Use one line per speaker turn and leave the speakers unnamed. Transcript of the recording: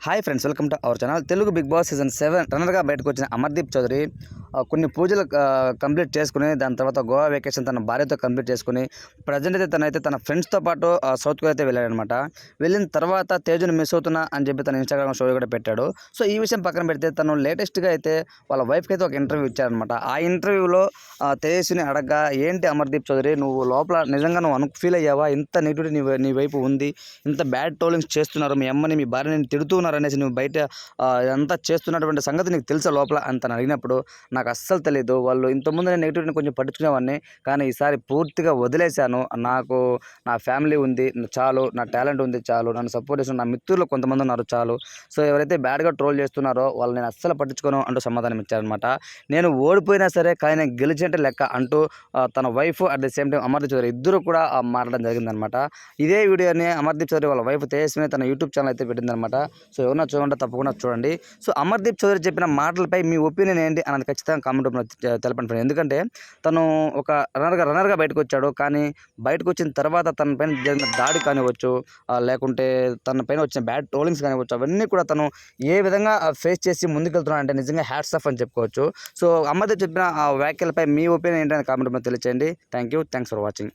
Hi friends, welcome to our channel. Telugu Bigg Boss season 7 రన్నర్గా బయటకు వచ్చిన అమర్దీప్ చౌదరి కొన్ని పూజలు కంప్లీట్ చేసుకుని, దాని తర్వాత గోవా వెకేషన్ తన భార్యతో కంప్లీట్ చేసుకుని ప్రజెంట్ అయితే తన ఫ్రెండ్స్తో పాటు సౌత్ కొరియా అయితే వెళ్ళాడనమాట. వెళ్ళిన తర్వాత తేజుని మిస్ అవుతున్నా అని చెప్పి తన ఇన్స్టాగ్రామ్ స్టోరీ కూడా పెట్టాడు. సో ఈ విషయం పక్కన పెడితే తను లేటెస్ట్గా అయితే వాళ్ళ వైఫ్కి అయితే ఒక ఇంటర్వ్యూ ఇచ్చారనమాట. ఆ ఇంటర్వ్యూలో తేజస్విని అడగ్గా, ఏంటి అమర్దీప్ చౌదరి, నువ్వు లోపల నిజంగా నువ్వు ఫీల్ అయ్యావా, ఇంత నెగిటివిటీ నీ వైపు ఉంది, ఇంత బ్యాడ్ ట్రోలింగ్స్ చేస్తున్నారు, మీ అమ్మని మీ భార్యని తిడుతున్నారు అనేసి నువ్వు బయట ఇదంతా చేస్తున్నటువంటి సంగతి నీకు తెలుసా లోపల అని తను అడిగినప్పుడు, నాకు అస్సలు తెలియదు, వాళ్ళు ఇంతకుముందు నేను నెగిటివిటీని కొంచెం పట్టించుకునేవాడిని, కానీ ఈసారి పూర్తిగా వదిలేశాను, నాకు నా ఫ్యామిలీ ఉంది చాలు, నా టాలెంట్ ఉంది చాలు, నన్ను సపోర్ట్ చేస్తున్న నా మిత్రులు కొంతమంది ఉన్నారు చాలు, సో ఎవరైతే బ్యాడ్గా ట్రోల్ చేస్తున్నారో వాళ్ళు నేను అస్సలు పట్టించుకోను అంటూ సమాధానం ఇచ్చారనమాట. నేను ఓడిపోయినా సరే కానీ నేను గెలిచేంటే లెక్క అంటూ తన wife at the same time Amardeep Chowdary ఇద్దరు కూడా మారడం జరిగిందనమాట. ఇదే వీడియోని అమర్దీప్ చౌదరి వాళ్ళ వైఫ్ తేజస్విని తన యూట్యూబ్ ఛానల్ అయితే పెట్టిందనమాట. సో ఎవరన్నా చూడండి, తప్పకుండా చూడండి. సో అమర్దీప్ చౌదరి చెప్పిన మాటలపై మీ ఒపీనియన్ ఏంటి అన్నది ఖచ్చితంగా కామెంట్ రూపంలో తెలపండి ఫ్రెండ్. ఎందుకంటే తను ఒక రన్నర్గా బయటకు వచ్చాడు, కానీ బయటకు వచ్చిన తర్వాత తన పైన జరిగిన దాడి కానివ్వచ్చు, లేకుంటే తన పైన వచ్చిన బ్యాడ్ ట్రోలింగ్స్ కానివ్వచ్చు, అవన్నీ కూడా తను ఏ విధంగా ఫేస్ చేసి ముందుకెళ్తున్నాడు అంటే నిజంగా హ్యాట్స్ ఆఫ్ అని చెప్పుకోవచ్చు. సో అమర్దీప్ చెప్పిన ఆ వ్యాఖ్యలపై మీ ఒపీనియన్ ఏంటని కామెంట్ రూపంలో తెలియచేయండి. Thanks for watching.